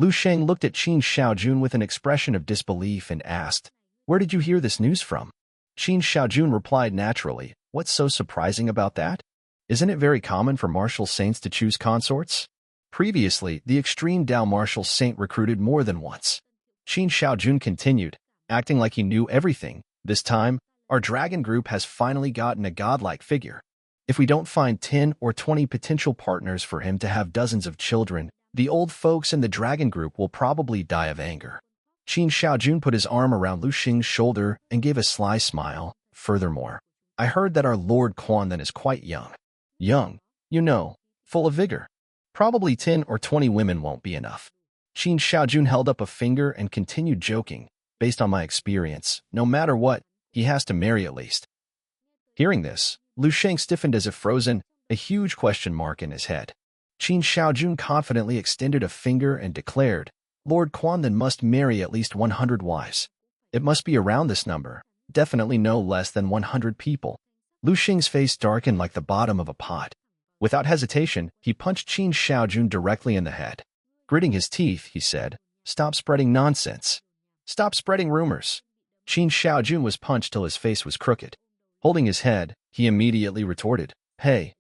Lu Sheng looked at Qin Xiaojun with an expression of disbelief and asked, "Where did you hear this news from?" Qin Xiaojun replied naturally, "What's so surprising about that? Isn't it very common for martial saints to choose consorts?" Previously, the extreme Dao martial saint recruited more than once. Qin Xiaojun continued, acting like he knew everything. "This time, our dragon group has finally gotten a godlike figure. If we don't find 10 or 20 potential partners for him to have dozens of children, the old folks in the dragon group will probably die of anger." Qin Xiaojun put his arm around Lu Xing's shoulder and gave a sly smile. "Furthermore, I heard that our Lord Quan then is quite young. Young, full of vigor. Probably 10 or 20 women won't be enough." Qin Xiaojun held up a finger and continued joking. "Based on my experience, no matter what, he has to marry at least." Hearing this, Lu Sheng stiffened as if frozen, a huge question mark in his head. Qin Xiaojun confidently extended a finger and declared, "Lord Quan then must marry at least 100 wives. It must be around this number, definitely no less than 100 people." Lu Sheng's face darkened like the bottom of a pot. Without hesitation, he punched Qin Xiaojun directly in the head. Gritting his teeth, he said, "Stop spreading nonsense. Stop spreading rumors." Qin Xiaojun was punched till his face was crooked. Holding his head, he immediately retorted, Hey,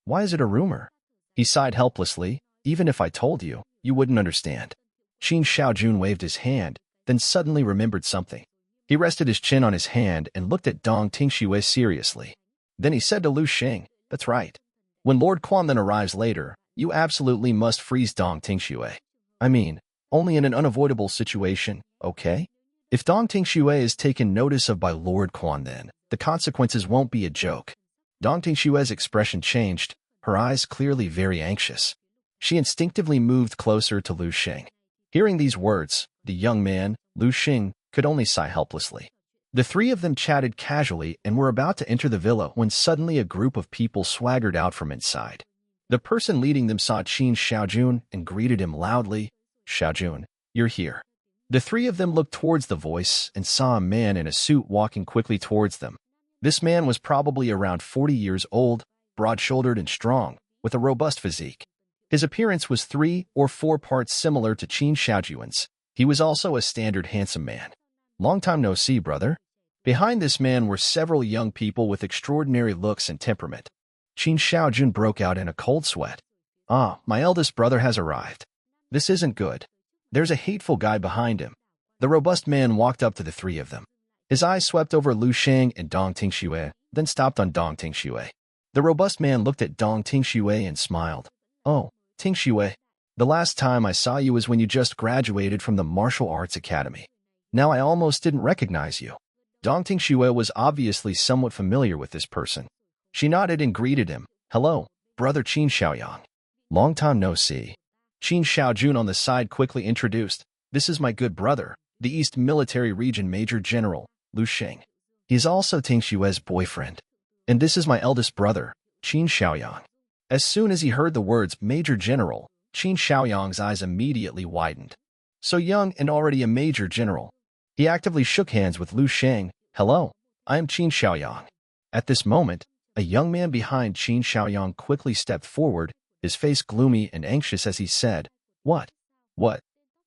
why is it a rumor?" He sighed helplessly. "Even if I told you, you wouldn't understand." Qin Xiaojun waved his hand, then suddenly remembered something. He rested his chin on his hand and looked at Dong Tingxue seriously. Then he said to Lu Sheng, "That's right. When Lord Quan then arrives later, you absolutely must freeze Dong Tingxue. I mean, only in an unavoidable situation, okay? If Dong Tingxue is taken notice of by Lord Quan then, the consequences won't be a joke." Dong Tingxue's expression changed, her eyes clearly very anxious. She instinctively moved closer to Lu Sheng. Hearing these words, the young man, Lu Sheng, could only sigh helplessly. The three of them chatted casually and were about to enter the villa when suddenly a group of people swaggered out from inside. The person leading them saw Qin Xiaojun and greeted him loudly, "Xiaojun, you're here." The three of them looked towards the voice and saw a man in a suit walking quickly towards them. This man was probably around 40 years old, broad-shouldered and strong, with a robust physique. His appearance was 3 or 4 parts similar to Qin Xiaojun's. He was also a standard handsome man. "Long time no see, brother." Behind this man were several young people with extraordinary looks and temperament. Qin Xiaojun broke out in a cold sweat. "Ah, my eldest brother has arrived. This isn't good. There's a hateful guy behind him." The robust man walked up to the three of them. His eyes swept over Lu Sheng and Dong Tingxue, then stopped on Dong Tingxue. The robust man looked at Dong Tingxue and smiled. "Oh, Tingxue, the last time I saw you was when you just graduated from the Martial Arts Academy. Now I almost didn't recognize you." Dong Tingxue was obviously somewhat familiar with this person. She nodded and greeted him. "Hello, brother Qin Xiaoyang. Long time no see." Qin Xiaojun on the side quickly introduced, "This is my good brother, the East Military Region Major General, Lu Sheng. He is also Tingxue's boyfriend. And this is my eldest brother, Qin Xiaoyang." As soon as he heard the words Major General, Qin Xiaoyang's eyes immediately widened. So young and already a Major General. He actively shook hands with Lu Sheng. "Hello, I am Qin Xiaoyang." At this moment, a young man behind Qin Xiaoyang quickly stepped forward, his face gloomy and anxious as he said, What?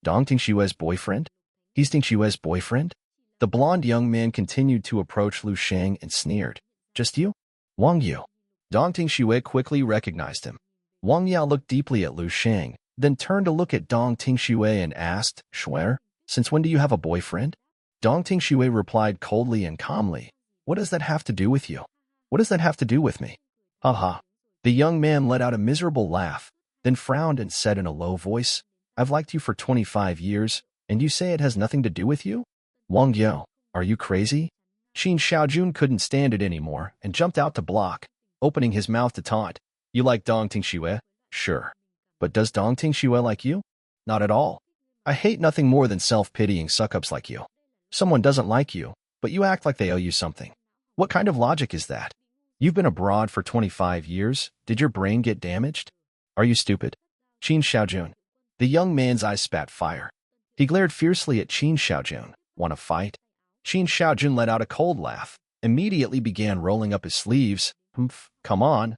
Dong Tingxue's boyfriend? He's Tingxue's boyfriend?" The blond young man continued to approach Lu Sheng and sneered, "Just you? Wang Yu." Dong Tingxue quickly recognized him. Wang Yao looked deeply at Lu Sheng, then turned to look at Dong Tingxue and asked, "Shuer, since when do you have a boyfriend?" Dong Tingxue replied coldly and calmly, "What does that have to do with you? What does that have to do with me?" "Ha." The young man let out a miserable laugh, then frowned and said in a low voice, "I've liked you for 25 years, and you say it has nothing to do with you? Wang Yao, are you crazy?" Qin Xiaojun couldn't stand it anymore and jumped out to block, opening his mouth to taunt. "You like Dong Tingxue? Sure. But does Dong Tingxue like you? Not at all. I hate nothing more than self-pitying suck-ups like you. Someone doesn't like you, but you act like they owe you something. What kind of logic is that? You've been abroad for 25 years. Did your brain get damaged? Are you stupid?" Qin Xiaojun. The young man's eyes spat fire. He glared fiercely at Qin Xiaojun. "Want to fight?" Qin Xiaojun let out a cold laugh, immediately began rolling up his sleeves. "Humph, come on.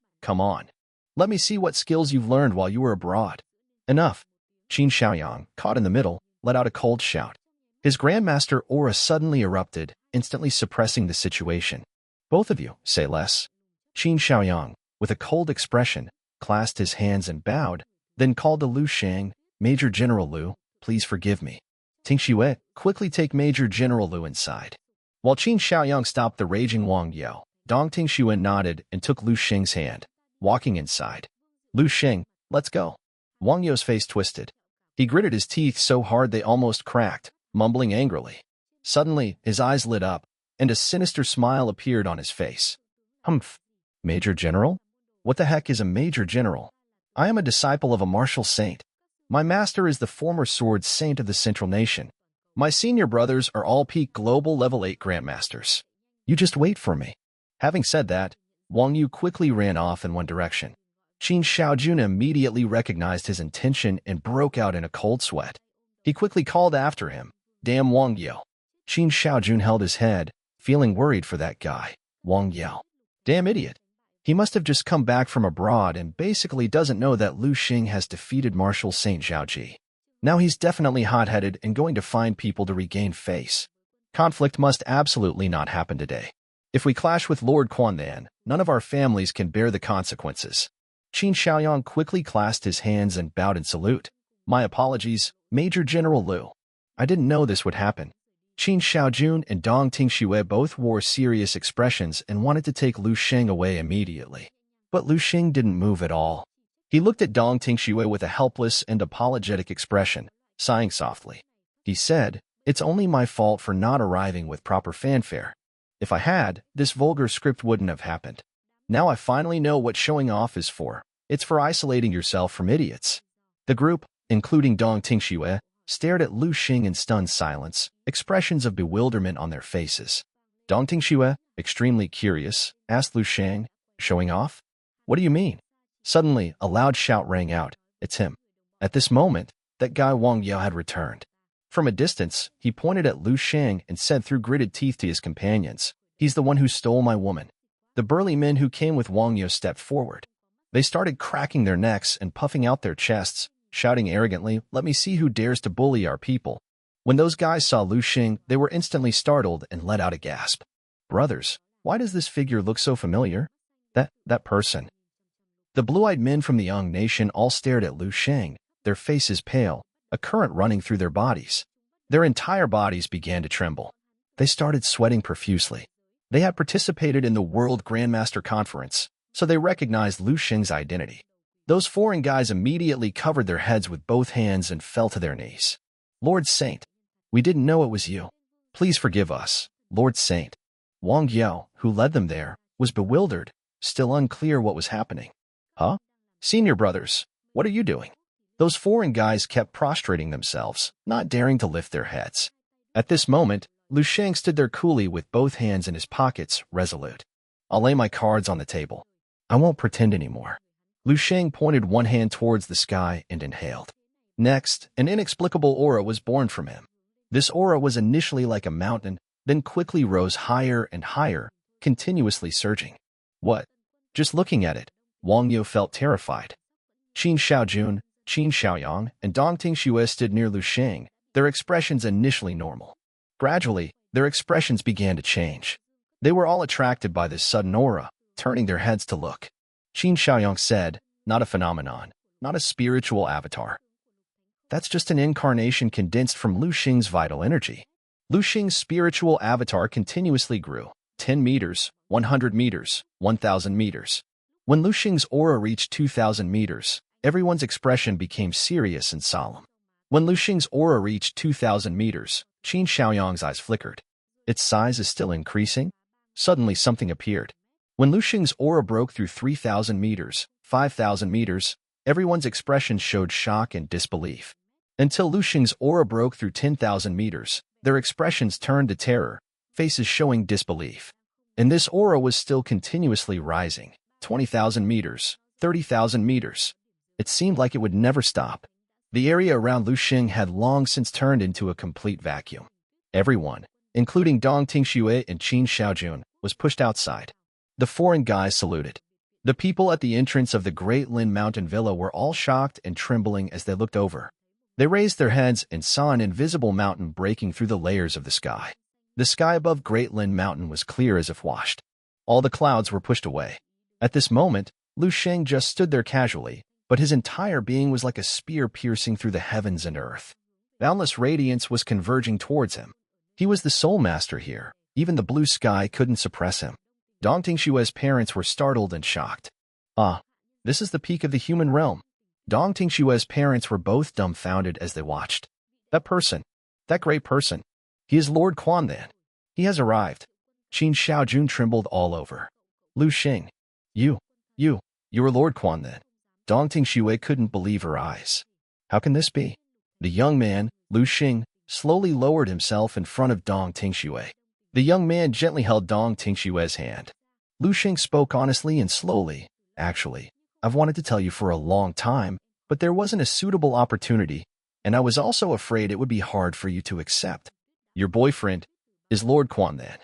Let me see what skills you've learned while you were abroad." "Enough. Qin Xiaoyang, caught in the middle, let out a cold shout. His Grandmaster aura suddenly erupted, instantly suppressing the situation. Both of you, say less. Qin Xiaoyang, with a cold expression, clasped his hands and bowed, then called to Lu Shang, Major General Lu, please forgive me. Ting Xue, quickly take Major General Lu inside. While Qin Xiaoyang stopped the raging Wang Yao, Dong Ting Xue nodded and took Lu Sheng's hand, walking inside. Lu Sheng, let's go. Wang Yao's face twisted. He gritted his teeth so hard they almost cracked, mumbling angrily. Suddenly, his eyes lit up, and a sinister smile appeared on his face. Humph. Major General? What the heck is a Major General? I am a disciple of a martial saint. My master is the former sword saint of the Central Nation. My senior brothers are all peak global level 8 grandmasters. You just wait for me. Having said that, Wang Yu quickly ran off in one direction. Qin Xiaojun immediately recognized his intention and broke out in a cold sweat. He quickly called after him, Damn Wang Yao. Qin Xiaojun held his head, feeling worried for that guy, Wang Yao. Damn idiot. He must have just come back from abroad and basically doesn't know that Lu Xing has defeated Martial Saint Zhaoji. Now he's definitely hot-headed and going to find people to regain face. Conflict must absolutely not happen today. If we clash with Lord Quan Then, none of our families can bear the consequences. Qin Xiaoyang quickly clasped his hands and bowed in salute. My apologies, Major General Lu. I didn't know this would happen. Qin Xiaojun and Dong Ting Xue both wore serious expressions and wanted to take Lu Sheng away immediately. But Lu Sheng didn't move at all. He looked at Dong Ting Xue with a helpless and apologetic expression, sighing softly. He said, It's only my fault for not arriving with proper fanfare. If I had, this vulgar script wouldn't have happened. Now I finally know what showing off is for. It's for isolating yourself from idiots. The group, including Dong Ting Xue, stared at Lu Xing in stunned silence, expressions of bewilderment on their faces. Dong Ting Xue, extremely curious, asked Lu Shang, showing off? What do you mean? Suddenly, a loud shout rang out, It's him. At this moment, that guy Wang Yao had returned. From a distance, he pointed at Lu Shang and said through gritted teeth to his companions, He's the one who stole my woman. The burly men who came with Wang Yao stepped forward. They started cracking their necks and puffing out their chests, shouting arrogantly, Let me see who dares to bully our people. When those guys saw Lu Xing, they were instantly startled and let out a gasp. Brothers, why does this figure look so familiar? That person. The blue-eyed men from the Young Nation all stared at Lu Shang, their faces pale, a current running through their bodies. Their entire bodies began to tremble. They started sweating profusely. They had participated in the World Grandmaster Conference, so they recognized Lu Sheng's identity. Those foreign guys immediately covered their heads with both hands and fell to their knees. Lord Saint, we didn't know it was you. Please forgive us, Lord Saint. Wang Yao, who led them there, was bewildered, still unclear what was happening. Huh? Senior brothers, what are you doing? Those foreign guys kept prostrating themselves, not daring to lift their heads. At this moment, Lu Shang stood there coolly with both hands in his pockets, resolute. I'll lay my cards on the table. I won't pretend anymore. Lu Shang pointed one hand towards the sky and inhaled. Next, an inexplicable aura was born from him. This aura was initially like a mountain, then quickly rose higher and higher, continuously surging. What? Just looking at it, Wang Yao felt terrified. Qin Xiaojun, Qin Xiaoyang, and Dong Ting Xue stood near Lu Shang, their expressions initially normal. Gradually, their expressions began to change. They were all attracted by this sudden aura, turning their heads to look. Qin Xiaoyang said, Not a phenomenon, not a spiritual avatar. That's just an incarnation condensed from Lu Xing's vital energy. Lu Xing's spiritual avatar continuously grew, 10 meters, 100 meters, 1,000 meters. When Lu Xing's aura reached 2,000 meters, everyone's expression became serious and solemn. When Lu Xing's aura reached 2,000 meters, Qin Xiaoyang's eyes flickered. Its size is still increasing? Suddenly something appeared. When Lu Xing's aura broke through 3,000 meters, 5,000 meters, everyone's expression showed shock and disbelief. Until Lu Xing's aura broke through 10,000 meters, their expressions turned to terror, faces showing disbelief. And this aura was still continuously rising, 20,000 meters, 30,000 meters. It seemed like it would never stop. The area around Lu Xing had long since turned into a complete vacuum. Everyone, including Dong Ting Xue and Qin Xiaojun, was pushed outside. The foreign guys saluted. The people at the entrance of the Great Lin Mountain Villa were all shocked and trembling as they looked over. They raised their heads and saw an invisible mountain breaking through the layers of the sky. The sky above Great Lin Mountain was clear as if washed. All the clouds were pushed away. At this moment, Shang just stood there casually, but his entire being was like a spear piercing through the heavens and earth. Boundless radiance was converging towards him. He was the soul master here. Even the blue sky couldn't suppress him. Dong Tingshue's parents were startled and shocked. Ah, this is the peak of the human realm. Dong Tingshue's parents were both dumbfounded as they watched. That person, that great person, he is Lord Quan then. He has arrived. Qin Xiaojun trembled all over. Lu Xing, you are Lord Quan then. Dong Tingxue couldn't believe her eyes. How can this be? The young man, Lu Xing, slowly lowered himself in front of Dong Tingxue. The young man gently held Dong Tingxue's hand. Lu Xing spoke honestly and slowly. Actually, I've wanted to tell you for a long time, but there wasn't a suitable opportunity, and I was also afraid it would be hard for you to accept. Your boyfriend is Lord Quan then.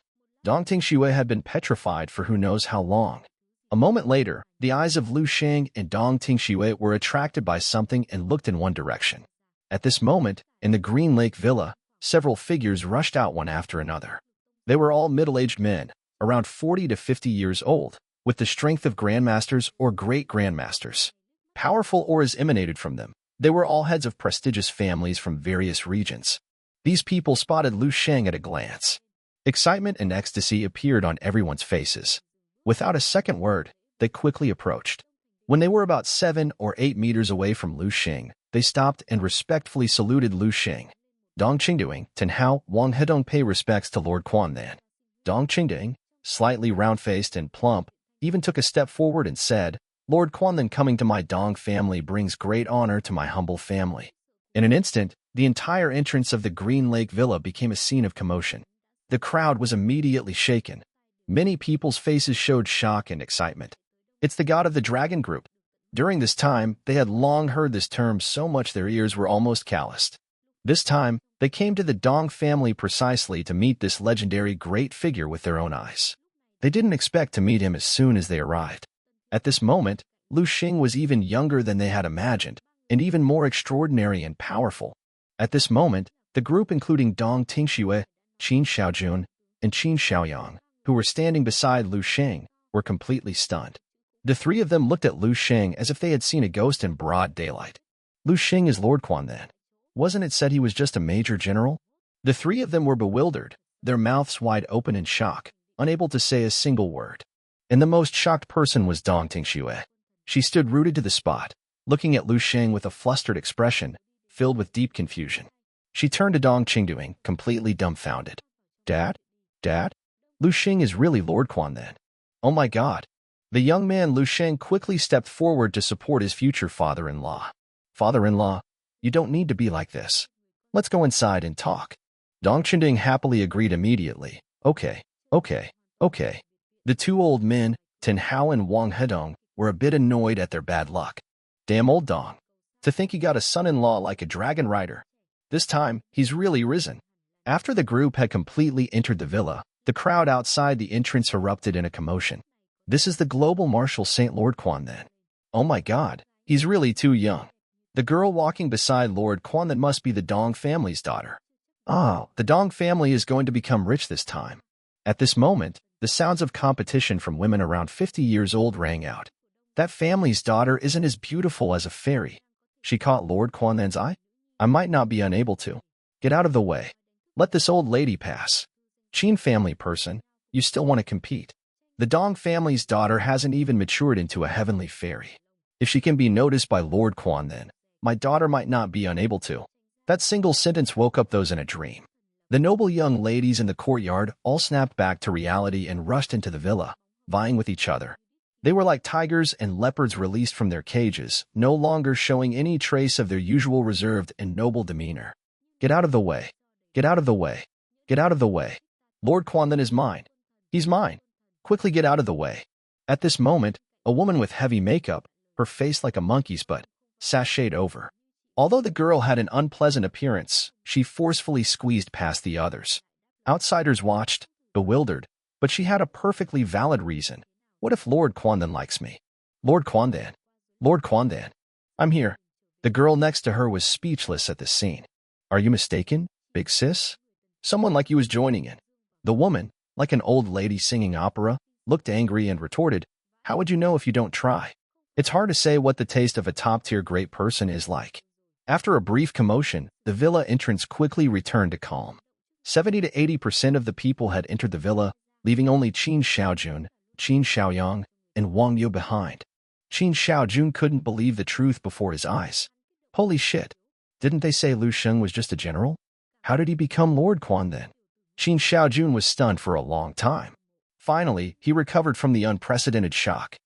Dong Tingxue had been petrified for who knows how long. A moment later, the eyes of Lu Xing and Dong Tingxue were attracted by something and looked in one direction. At this moment, in the Green Lake Villa, several figures rushed out one after another. They were all middle-aged men, around 40 to 50 years old, with the strength of grandmasters or great-grandmasters. Powerful auras emanated from them. They were all heads of prestigious families from various regions. These people spotted Lu Shang at a glance. Excitement and ecstasy appeared on everyone's faces. Without a second word, they quickly approached. When they were about 7 or 8 meters away from Lu Xing, they stopped and respectfully saluted Lu Xing. Dong Qingduing, Tenhao, Wang Hedong pay respects to Lord Quan then. Dong Qingduing, slightly round-faced and plump, even took a step forward and said, Lord Quan then coming to my Dong family brings great honor to my humble family. In an instant, the entire entrance of the Green Lake Villa became a scene of commotion. The crowd was immediately shaken. Many people's faces showed shock and excitement. It's the god of the dragon group. During this time, they had long heard this term so much their ears were almost calloused. This time, they came to the Dong family precisely to meet this legendary great figure with their own eyes. They didn't expect to meet him as soon as they arrived. At this moment, Lu Xing was even younger than they had imagined, and even more extraordinary and powerful. At this moment, the group including Dong Tingxue, Qin Xiaojun, and Qin Xiaoyang, who were standing beside Lu Xing, were completely stunned. The three of them looked at Lu Xing as if they had seen a ghost in broad daylight. Lu Xing is Lord Quan then. Wasn't it said he was just a major general? The three of them were bewildered, their mouths wide open in shock, unable to say a single word. And the most shocked person was Dong Tingxue. She stood rooted to the spot, looking at Lu Xing with a flustered expression, filled with deep confusion. She turned to Dong Qingduing, completely dumbfounded. Dad? Dad? Lu Xing is really Lord Quan then. Oh my God. The young man Lu Xing quickly stepped forward to support his future father-in-law. Father-in-law, you don't need to be like this. Let's go inside and talk. Dong Qingduing happily agreed immediately. Okay. The two old men, Tenhao and Wang Hedong, were a bit annoyed at their bad luck. Damn old Dong. To think he got a son-in-law like a dragon rider. This time, he's really risen. After the group had completely entered the villa, the crowd outside the entrance erupted in a commotion. This is the global Marshal Saint Lord Quan then. Oh my God, he's really too young. The girl walking beside Lord Quan that must be the Dong family's daughter. Oh, the Dong family is going to become rich this time. At this moment, the sounds of competition from women around 50 years old rang out. That family's daughter isn't as beautiful as a fairy. She caught Lord Quan then's eye. I might not be unable to. Get out of the way. Let this old lady pass. Qin family person, you still want to compete. The Dong family's daughter hasn't even matured into a heavenly fairy. If she can be noticed by Lord Quan then, my daughter might not be unable to. That single sentence woke up those in a dream. The noble young ladies in the courtyard all snapped back to reality and rushed into the villa, vying with each other. They were like tigers and leopards released from their cages, no longer showing any trace of their usual reserved and noble demeanor. Get out of the way. Get out of the way. Get out of the way. Lord Quan then is mine. He's mine. Quickly get out of the way. At this moment, a woman with heavy makeup, her face like a monkey's butt, sashayed over. Although the girl had an unpleasant appearance, she forcefully squeezed past the others. Outsiders watched, bewildered, but she had a perfectly valid reason. What if Lord Quan then likes me? Lord Quan then? Lord Quan then? I'm here. The girl next to her was speechless at the scene. Are you mistaken, big sis? Someone like you is joining in. The woman, like an old lady singing opera, looked angry and retorted, how would you know if you don't try? It's hard to say what the taste of a top-tier great person is like. After a brief commotion, the villa entrance quickly returned to calm. 70 to 80% of the people had entered the villa, leaving only Qin Xiaojun, Qin Xiaoyang, and Wang Yu behind. Qin Xiaojun couldn't believe the truth before his eyes. Holy shit! Didn't they say Lu Sheng was just a general? How did he become Lord Quan then? Qin Xiaojun was stunned for a long time. Finally, he recovered from the unprecedented shock.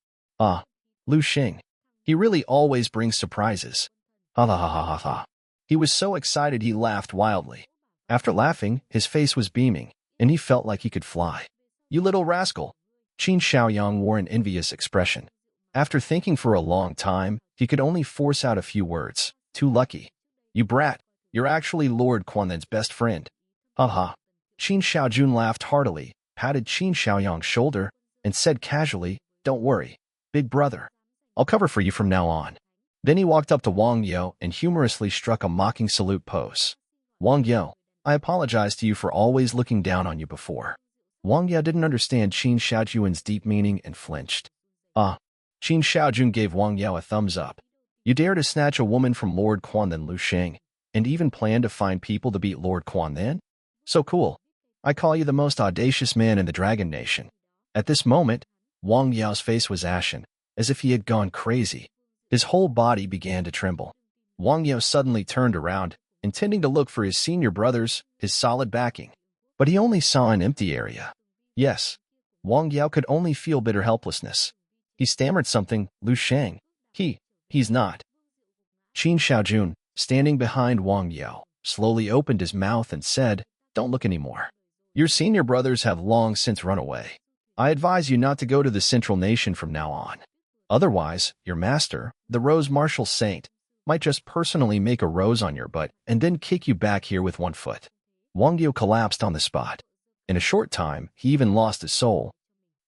Ah, Lu Sheng. He really always brings surprises. Ha ha ha ha ha ha. He was so excited he laughed wildly. After laughing, his face was beaming, and he felt like he could fly. You little rascal. Qin Xiaoyang wore an envious expression. After thinking for a long time, he could only force out a few words. Too lucky. You brat, you're actually Lord Quan's best friend. Ha ha. Qin Xiaojun laughed heartily, patted Qin Xiaoyang's shoulder, and said casually, don't worry, big brother. I'll cover for you from now on. Then he walked up to Wang Yu and humorously struck a mocking salute pose. Wang Yu, I apologize to you for always looking down on you before. Wang Yu didn't understand Qin Xiaojun's deep meaning and flinched. Ah. Qin Xiaojun gave Wang Yu a thumbs up. You dare to snatch a woman from Lord Quan then Lu Sheng, and even plan to find people to beat Lord Quan then? So cool. I call you the most audacious man in the Dragon Nation. At this moment, Wang Yu's face was ashen, as if he had gone crazy. His whole body began to tremble. Wang Yu suddenly turned around, intending to look for his senior brothers, his solid backing. But he only saw an empty area. Yes, Wang Yu could only feel bitter helplessness. He stammered something, Lu Sheng. He's not. Qin Xiaojun, standing behind Wang Yu, slowly opened his mouth and said, don't look anymore. Your senior brothers have long since run away. I advise you not to go to the Central Nation from now on. Otherwise, your master, the Rose Martial Saint, might just personally make a rose on your butt and then kick you back here with one foot. Wang Yu collapsed on the spot. In a short time, he even lost his soul.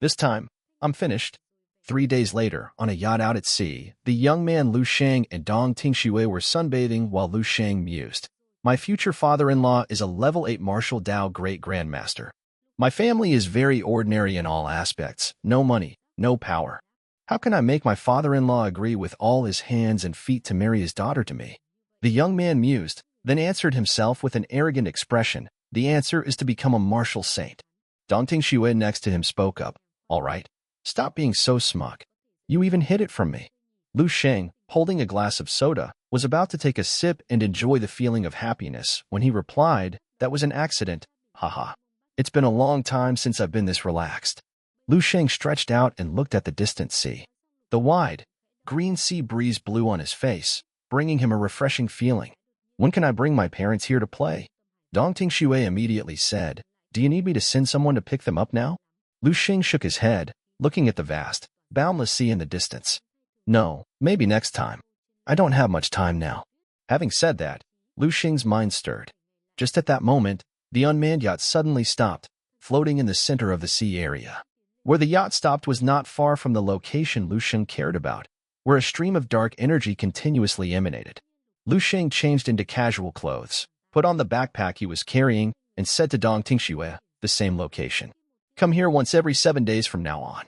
This time, I'm finished. 3 days later, on a yacht out at sea, the young man Lu Sheng and Dong Tingxue were sunbathing while Lu Sheng mused. My future father-in-law is a level 8 martial Dao great grandmaster. My family is very ordinary in all aspects. No money, no power. How can I make my father-in-law agree with all his hands and feet to marry his daughter to me? The young man mused, then answered himself with an arrogant expression. The answer is to become a martial saint. Dong Tingxue next to him spoke up. All right. Stop being so smug. You even hid it from me. Lu Sheng, holding a glass of soda, was about to take a sip and enjoy the feeling of happiness when he replied, that was an accident, haha. It's been a long time since I've been this relaxed. Lu Sheng stretched out and looked at the distant sea. The wide, green sea breeze blew on his face, bringing him a refreshing feeling. When can I bring my parents here to play? Dong Tingxue immediately said, do you need me to send someone to pick them up now? Lu Sheng shook his head, looking at the vast, boundless sea in the distance. No, maybe next time. I don't have much time now. Having said that, Lu Sheng's mind stirred. Just at that moment, the unmanned yacht suddenly stopped, floating in the center of the sea area. Where the yacht stopped was not far from the location Lu Sheng cared about, where a stream of dark energy continuously emanated. Lu Sheng changed into casual clothes, put on the backpack he was carrying, and said to Dong Tingxue, the same location. Come here once every 7 days from now on.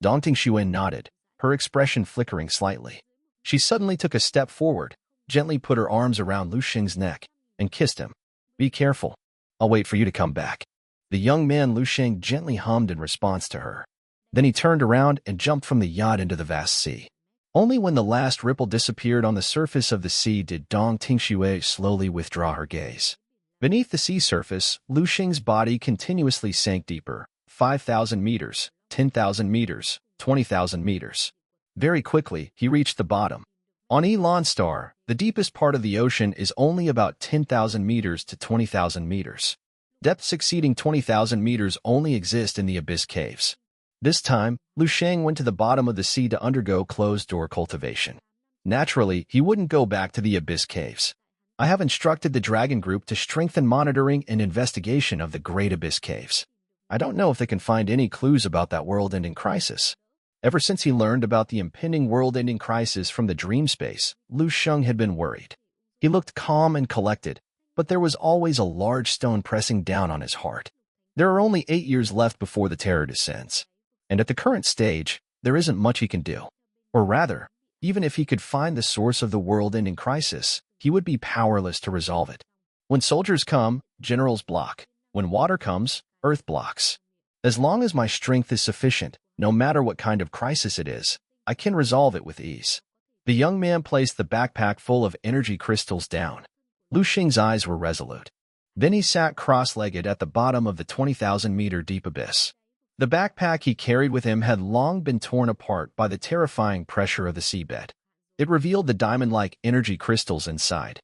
Dong Tingxue nodded, her expression flickering slightly. She suddenly took a step forward, gently put her arms around Lu Sheng's neck, and kissed him. Be careful. I'll wait for you to come back. The young man Lu Sheng gently hummed in response to her. Then he turned around and jumped from the yacht into the vast sea. Only when the last ripple disappeared on the surface of the sea did Dong Tingxue slowly withdraw her gaze. Beneath the sea surface, Lu Sheng's body continuously sank deeper. 5,000 meters, 10,000 meters, 20,000 meters. Very quickly, he reached the bottom. On Elan Star, the deepest part of the ocean is only about 10,000 meters to 20,000 meters. Depths exceeding 20,000 meters only exist in the abyss caves. This time, Lu Sheng went to the bottom of the sea to undergo closed-door cultivation. Naturally, he wouldn't go back to the abyss caves. I have instructed the Dragon Group to strengthen monitoring and investigation of the Great Abyss Caves. I don't know if they can find any clues about that world-ending crisis. Ever since he learned about the impending world-ending crisis from the dream space, Shang had been worried. He looked calm and collected, but there was always a large stone pressing down on his heart. There are only 8 years left before the terror descends, and at the current stage, there isn't much he can do. Or rather, even if he could find the source of the world-ending crisis, he would be powerless to resolve it. When soldiers come, generals block. When water comes, earth blocks. As long as my strength is sufficient, no matter what kind of crisis it is, I can resolve it with ease. The young man placed the backpack full of energy crystals down. Shang's eyes were resolute. Then he sat cross-legged at the bottom of the 20,000-meter deep abyss. The backpack he carried with him had long been torn apart by the terrifying pressure of the seabed. It revealed the diamond-like energy crystals inside.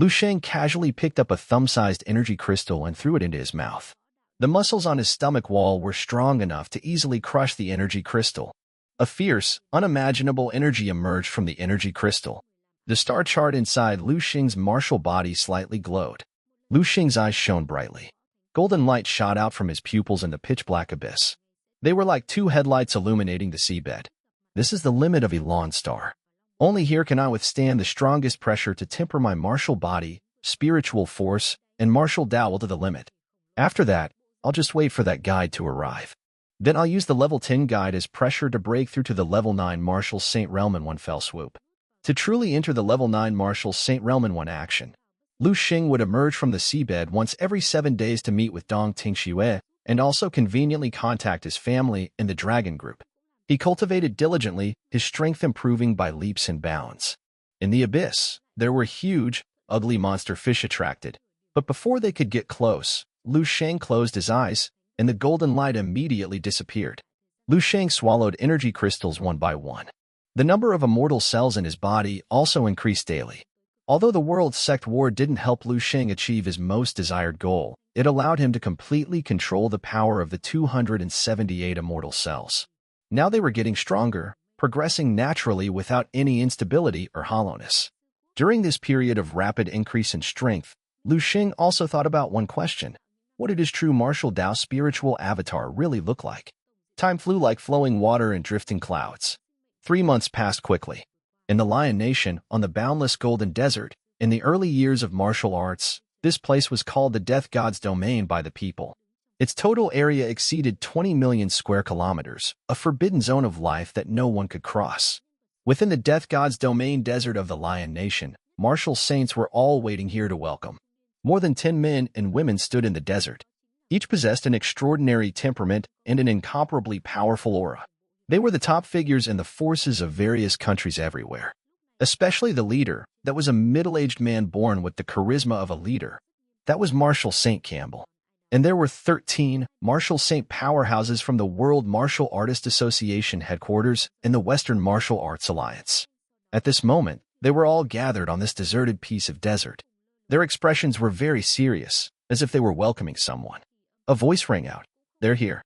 Shang casually picked up a thumb-sized energy crystal and threw it into his mouth. The muscles on his stomach wall were strong enough to easily crush the energy crystal. A fierce, unimaginable energy emerged from the energy crystal. The star chart inside Shang's martial body slightly glowed. Shang's eyes shone brightly. Golden light shot out from his pupils in the pitch-black abyss. They were like two headlights illuminating the seabed. This is the limit of Elan Star. Only here can I withstand the strongest pressure to temper my martial body, spiritual force, and martial Tao to the limit. After that, I'll just wait for that guide to arrive. Then I'll use the level 10 guide as pressure to break through to the level 9 Martial Saint Realm in one fell swoop. To truly enter the level 9 Martial Saint Realm in one action, Shang would emerge from the seabed once every 7 days to meet with Dong Tingxue and also conveniently contact his family in the Dragon Group. He cultivated diligently, his strength improving by leaps and bounds. In the abyss, there were huge, ugly monster fish attracted, but before they could get close, Shang closed his eyes, and the golden light immediately disappeared. Shang swallowed energy crystals one by one. The number of immortal cells in his body also increased daily. Although the World Sect War didn't help Shang achieve his most desired goal, it allowed him to completely control the power of the 278 immortal cells. Now they were getting stronger, progressing naturally without any instability or hollowness. During this period of rapid increase in strength, Shang also thought about one question. What did his true martial Tao spiritual avatar really look like? Time flew like flowing water and drifting clouds. 3 months passed quickly. In the Lion Nation, on the boundless golden desert, in the early years of martial arts, this place was called the Death God's Domain by the people. Its total area exceeded 20 million square kilometers, a forbidden zone of life that no one could cross. Within the Death God's Domain desert of the Lion Nation, martial saints were all waiting here to welcome. More than 10 men and women stood in the desert. Each possessed an extraordinary temperament and an incomparably powerful aura. They were the top figures in the forces of various countries everywhere. Especially the leader, that was a middle-aged man born with the charisma of a leader. That was Martial Saint Campbell. And there were 13 Martial Saint powerhouses from the World Martial Artists Association headquarters in the Western Martial Arts Alliance. At this moment, they were all gathered on this deserted piece of desert. Their expressions were very serious, as if they were welcoming someone. A voice rang out, "They're here."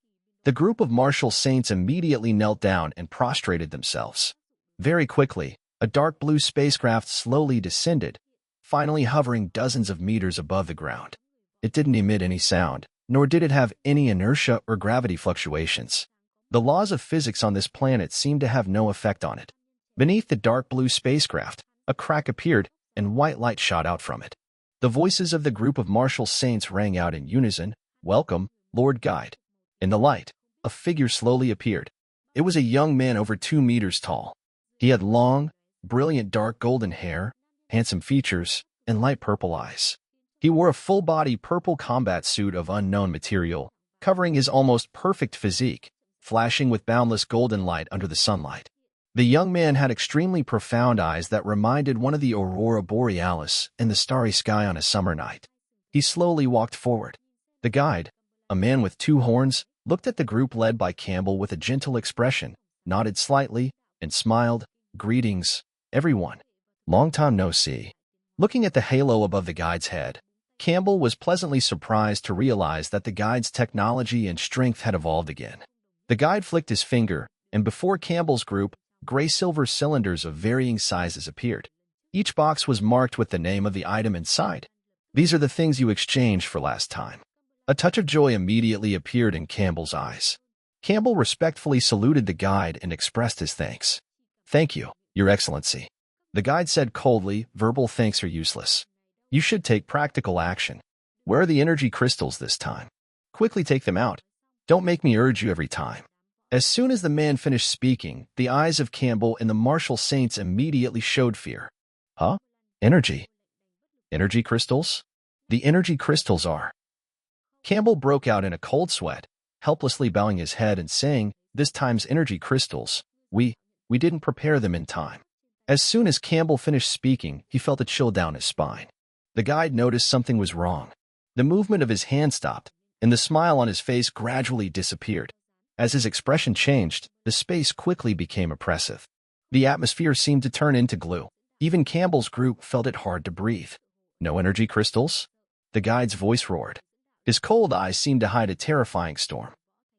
The group of martial saints immediately knelt down and prostrated themselves. Very quickly, a dark blue spacecraft slowly descended, finally hovering dozens of meters above the ground. It didn't emit any sound, nor did it have any inertia or gravity fluctuations. The laws of physics on this planet seemed to have no effect on it. Beneath the dark blue spacecraft, a crack appeared, and white light shot out from it. The voices of the group of martial saints rang out in unison, "Welcome, Lord Guide." In the light, a figure slowly appeared. It was a young man over 2 meters tall. He had long, brilliant dark golden hair, handsome features, and light purple eyes. He wore a full-body purple combat suit of unknown material, covering his almost perfect physique, flashing with boundless golden light under the sunlight. The young man had extremely profound eyes that reminded one of the aurora borealis in the starry sky on a summer night. He slowly walked forward. The guide, a man with 2 horns, looked at the group led by Campbell with a gentle expression, nodded slightly, and smiled, "Greetings, everyone. Long time no see." Looking at the halo above the guide's head, Campbell was pleasantly surprised to realize that the guide's technology and strength had evolved again. The guide flicked his finger, and before Campbell's group, gray-silver cylinders of varying sizes appeared. Each box was marked with the name of the item inside. "These are the things you exchanged for last time." A touch of joy immediately appeared in Campbell's eyes. Campbell respectfully saluted the guide and expressed his thanks. "Thank you, Your Excellency." The guide said coldly, "Verbal thanks are useless. You should take practical action. Where are the energy crystals this time? Quickly take them out. Don't make me urge you every time." As soon as the man finished speaking, the eyes of Campbell and the martial saints immediately showed fear. Huh? Energy? Energy crystals? The energy crystals are... Campbell broke out in a cold sweat, helplessly bowing his head and saying, "This time's energy crystals, we didn't prepare them in time." As soon as Campbell finished speaking, he felt a chill down his spine. The guide noticed something was wrong. The movement of his hand stopped, and the smile on his face gradually disappeared. As his expression changed, the space quickly became oppressive. The atmosphere seemed to turn into glue. Even Campbell's group felt it hard to breathe. "No energy crystals?" The guide's voice roared. His cold eyes seemed to hide a terrifying storm.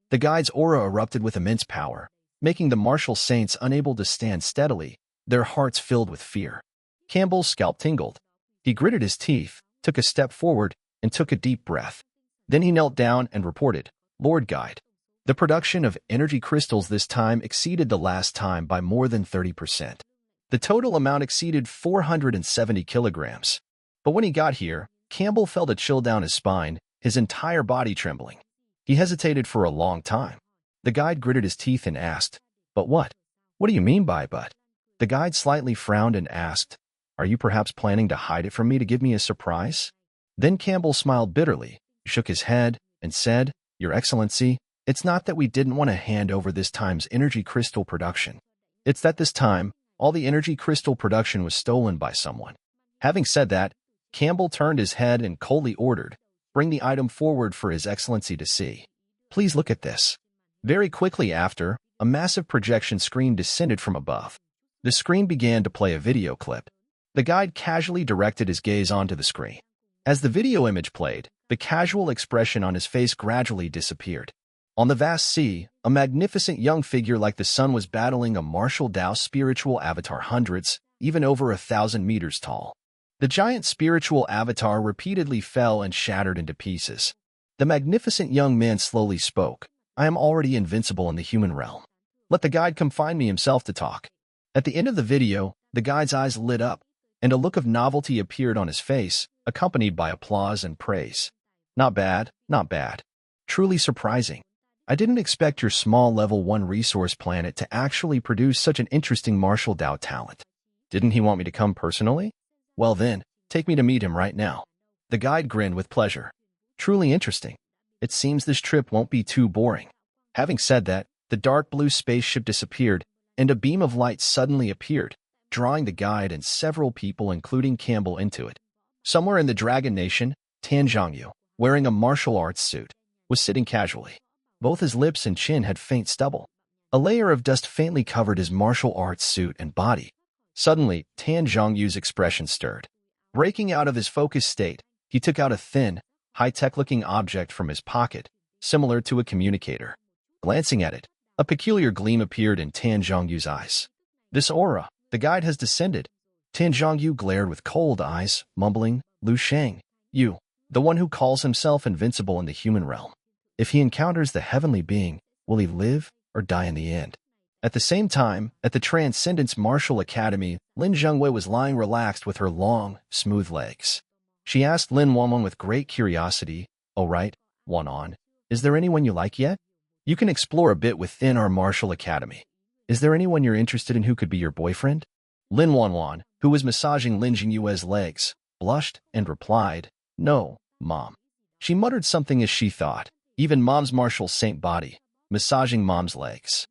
The guide's aura erupted with immense power, making the martial saints unable to stand steadily, their hearts filled with fear. Campbell's scalp tingled. He gritted his teeth, took a step forward, and took a deep breath. Then he knelt down and reported, "Lord Guide, the production of energy crystals this time exceeded the last time by more than 30%. The total amount exceeded 470 kilograms. But when he got here, Campbell felt a chill down his spine, his entire body trembling. He hesitated for a long time. The guide gritted his teeth and asked, "But what? What do you mean by but?" The guide slightly frowned and asked, "Are you perhaps planning to hide it from me to give me a surprise?" Then Campbell smiled bitterly, shook his head, and said, "Your Excellency, it's not that we didn't want to hand over this time's energy crystal production. It's that this time, all the energy crystal production was stolen by someone." Having said that, Campbell turned his head and coldly ordered, "Bring the item forward for His Excellency to see. Please look at this." Very quickly after, a massive projection screen descended from above. The screen began to play a video clip. The guide casually directed his gaze onto the screen. As the video image played, the casual expression on his face gradually disappeared. On the vast sea, a magnificent young figure like the sun was battling a martial Tao spiritual avatar hundreds, even over 1,000 meters tall. The giant spiritual avatar repeatedly fell and shattered into pieces. The magnificent young man slowly spoke, "I am already invincible in the human realm. Let the guide come find me himself to talk." At the end of the video, the guide's eyes lit up, and a look of novelty appeared on his face, accompanied by applause and praise. "Not bad, not bad. Truly surprising. I didn't expect your small level 1 resource planet to actually produce such an interesting martial Tao talent. Didn't he want me to come personally? Well then, take me to meet him right now." The guide grinned with pleasure. "Truly interesting. It seems this trip won't be too boring." Having said that, the dark blue spaceship disappeared, and a beam of light suddenly appeared, drawing the guide and several people including Campbell into it. Somewhere in the Dragon Nation, Tan Zhongyu, wearing a martial arts suit, was sitting casually. Both his lips and chin had faint stubble. A layer of dust faintly covered his martial arts suit and body. Suddenly, Tan Zhongyu's expression stirred. Breaking out of his focused state, he took out a thin, high-tech-looking object from his pocket, similar to a communicator. Glancing at it, a peculiar gleam appeared in Tan Zhongyu's eyes. "This aura, the guide has descended." Tan Zhongyu glared with cold eyes, mumbling, "Lu Shang, you, the one who calls himself invincible in the human realm. If he encounters the heavenly being, will he live or die in the end?" At the same time, at the Transcendence Martial Academy, Lin Zhengwei was lying relaxed with her long, smooth legs. She asked Lin Wanwan with great curiosity, "Oh right, Wanwan, is there anyone you like yet? You can explore a bit within our Martial Academy. Is there anyone you're interested in who could be your boyfriend?" Lin Wanwan, who was massaging Lin Jingyue's legs, blushed and replied, "No, Mom." She muttered something as she thought, even Mom's martial saint body, massaging Mom's legs.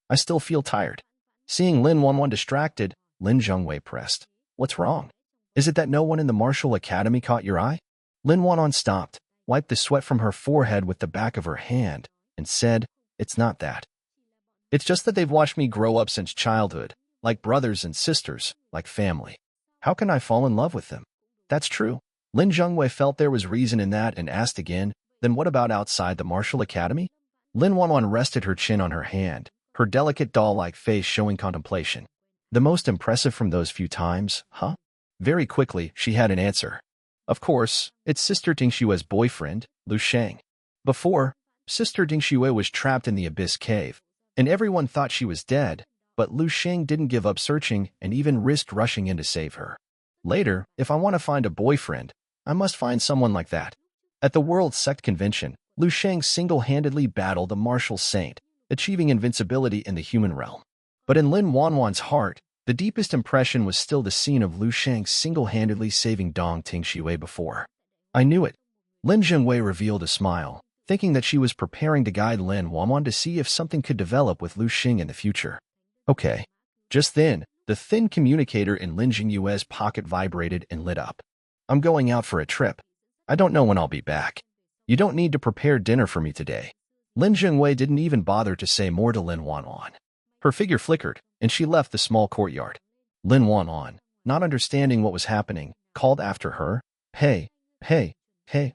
"I still feel tired." Seeing Lin Wanwan distracted, Lin Zhengwei pressed, "What's wrong? Is it that no one in the Martial Academy caught your eye?" Lin Wanwan stopped, wiped the sweat from her forehead with the back of her hand, and said, "It's not that. It's just that they've watched me grow up since childhood, like brothers and sisters, like family. How can I fall in love with them?" "That's true." Lin Zhengwei felt there was reason in that and asked again, "Then what about outside the Martial Academy?" Lin Wanwan rested her chin on her hand, her delicate doll-like face showing contemplation. "The most impressive from those few times, huh?" Very quickly, she had an answer. "Of course, it's Sister Tingshua's boyfriend, Lu Shang. Before, Sister Dingxue was trapped in the abyss cave, and everyone thought she was dead, but Lu Sheng didn't give up searching and even risked rushing in to save her. Later, if I want to find a boyfriend, I must find someone like that. At the World Sect Convention, Lu Sheng single-handedly battled a martial saint, achieving invincibility in the human realm. But in Lin Wanwan's heart, the deepest impression was still the scene of Lu Sheng single-handedly saving Dong Tingxue before. I knew it. Lin Zhengwei revealed a smile, thinking that she was preparing to guide Lin Wanwan to see if something could develop with Lu Sheng in the future. Okay. Just then, the thin communicator in Lin Zhengyue's pocket vibrated and lit up. I'm going out for a trip. I don't know when I'll be back. You don't need to prepare dinner for me today. Lin Zhengwei didn't even bother to say more to Lin Wanwan. Her figure flickered, and she left the small courtyard. Lin Wanwan, not understanding what was happening, called after her, Hey,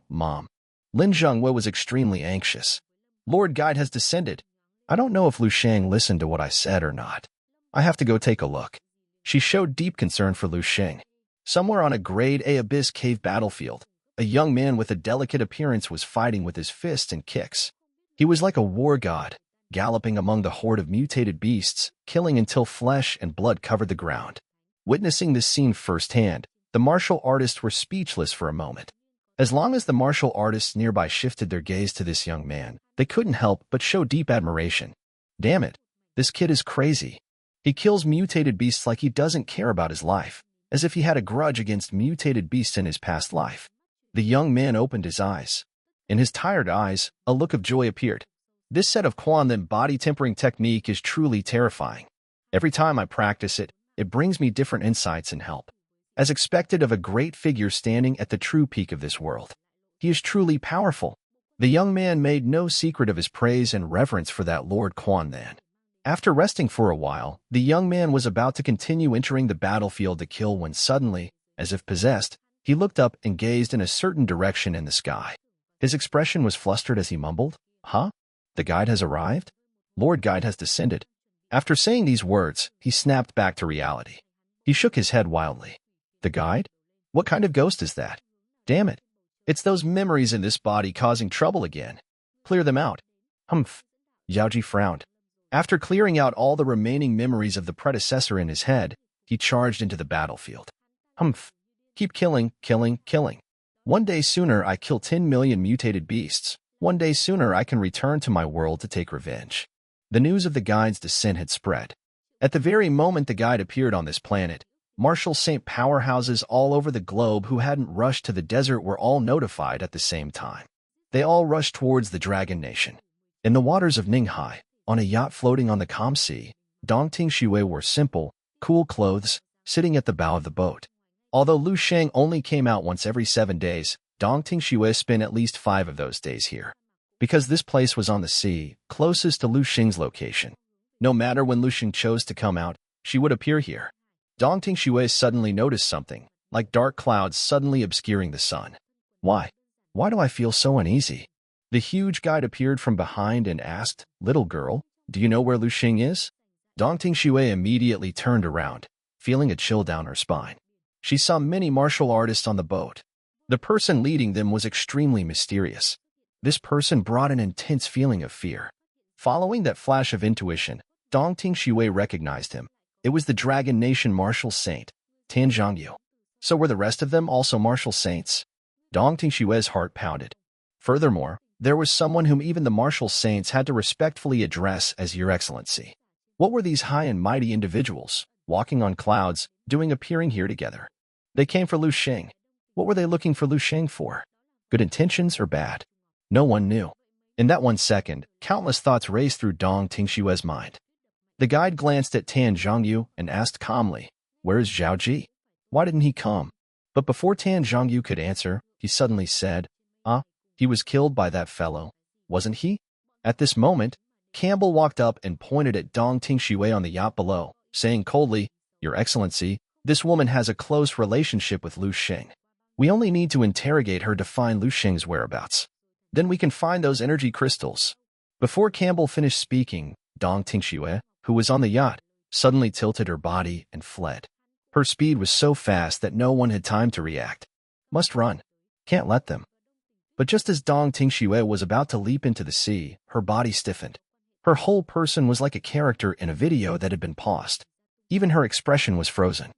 Mom. Lin Zhengwei was extremely anxious. Lord Guide has descended. I don't know if Lu Sheng listened to what I said or not. I have to go take a look. She showed deep concern for Lu Sheng. Somewhere on a Grade A Abyss Cave battlefield, a young man with a delicate appearance was fighting with his fists and kicks. He was like a war god, galloping among the horde of mutated beasts, killing until flesh and blood covered the ground. Witnessing this scene firsthand, the martial artists were speechless for a moment. As long as the martial artists nearby shifted their gaze to this young man, they couldn't help but show deep admiration. Damn it, this kid is crazy. He kills mutated beasts like he doesn't care about his life, as if he had a grudge against mutated beasts in his past life. The young man opened his eyes. In his tired eyes, a look of joy appeared. This set of Quanlin body tempering technique is truly terrifying. Every time I practice it, it brings me different insights and help. As expected of a great figure standing at the true peak of this world. He is truly powerful. The young man made no secret of his praise and reverence for that Lord Quanlin. After resting for a while, the young man was about to continue entering the battlefield to kill when suddenly, as if possessed, he looked up and gazed in a certain direction in the sky. His expression was flustered as he mumbled, Huh? The guide has arrived? Lord Guide has descended. After saying these words, he snapped back to reality. He shook his head wildly. The guide? What kind of ghost is that? Damn it. It's those memories in this body causing trouble again. Clear them out. Humph. Yaoji frowned. After clearing out all the remaining memories of the predecessor in his head, he charged into the battlefield. Humph. Keep killing. 1 day sooner I kill 10 million mutated beasts. 1 day sooner I can return to my world to take revenge. The news of the guide's descent had spread. At the very moment the guide appeared on this planet, martial saint powerhouses all over the globe who hadn't rushed to the desert were all notified at the same time. They all rushed towards the Dragon Nation. In the waters of Ninghai, on a yacht floating on the calm sea, Dong Tingxue wore simple, cool clothes, sitting at the bow of the boat. Although Lu Sheng only came out once every 7 days, Dong Tingxue spent at least 5 of those days here. Because this place was on the sea, closest to Lu Sheng's location. No matter when Lu Sheng chose to come out, she would appear here. Dong Tingxue suddenly noticed something, like dark clouds suddenly obscuring the sun. Why? Why do I feel so uneasy? The huge guide appeared from behind and asked, Little girl, do you know where Lu Sheng is? Dong Tingxue immediately turned around, feeling a chill down her spine. She saw many martial artists on the boat. The person leading them was extremely mysterious. This person brought an intense feeling of fear. Following that flash of intuition, Dong Tingxue recognized him. It was the Dragon Nation martial saint, Tan Zhangyu. So were the rest of them also martial saints? Dong Tingxue's heart pounded. Furthermore, there was someone whom even the martial saints had to respectfully address as Your Excellency. What were these high and mighty individuals, walking on clouds, doing appearing here together? They came for Lu Sheng. What were they looking for Lu Sheng for? Good intentions or bad? No one knew. In that 1 second, countless thoughts raced through Dong Tingxue's mind. The guide glanced at Tan Zhangyu and asked calmly, Where is Zhao Ji? Why didn't he come? But before Tan Zhangyu could answer, he suddenly said, He was killed by that fellow, wasn't he? At this moment, Campbell walked up and pointed at Dong Tingxue on the yacht below, saying coldly, Your Excellency, this woman has a close relationship with Lu Sheng. We only need to interrogate her to find Lu Sheng's whereabouts. Then we can find those energy crystals. Before Campbell finished speaking, Dong Tingxue, who was on the yacht, suddenly tilted her body and fled. Her speed was so fast that no one had time to react. Must run. Can't let them. But just as Dong Tingxue was about to leap into the sea, her body stiffened. Her whole person was like a character in a video that had been paused. Even her expression was frozen.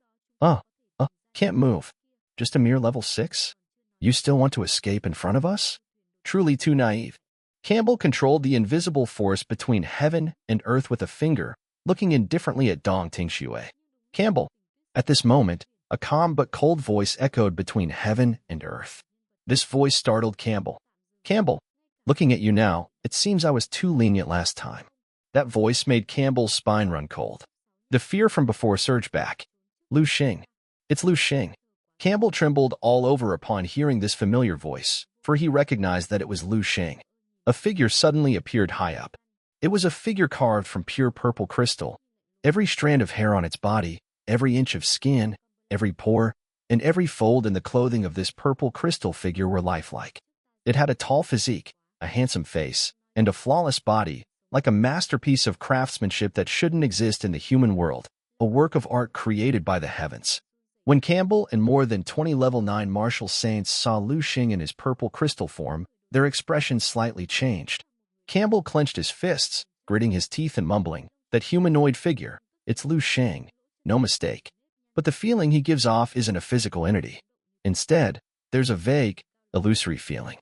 Can't move. Just a mere level 6? You still want to escape in front of us? Truly too naive. Campbell controlled the invisible force between heaven and earth with a finger, looking indifferently at Dong Tingxue. Campbell. At this moment, a calm but cold voice echoed between heaven and earth. This voice startled Campbell. Campbell. Looking at you now, it seems I was too lenient last time. That voice made Campbell's spine run cold. The fear from before surged back. Lu Xing. It's Lu Xing. Campbell trembled all over upon hearing this familiar voice, for he recognized that it was Lu Xing. A figure suddenly appeared high up. It was a figure carved from pure purple crystal. Every strand of hair on its body, every inch of skin, every pore, and every fold in the clothing of this purple crystal figure were lifelike. It had a tall physique, a handsome face, and a flawless body, like a masterpiece of craftsmanship that shouldn't exist in the human world, a work of art created by the heavens. When Campbell and more than 20 level 9 martial saints saw Lu Xing in his purple crystal form, their expressions slightly changed. Campbell clenched his fists, gritting his teeth and mumbling, "That humanoid figure, it's Lu Xing, no mistake." But the feeling he gives off isn't a physical entity. Instead, there's a vague, illusory feeling.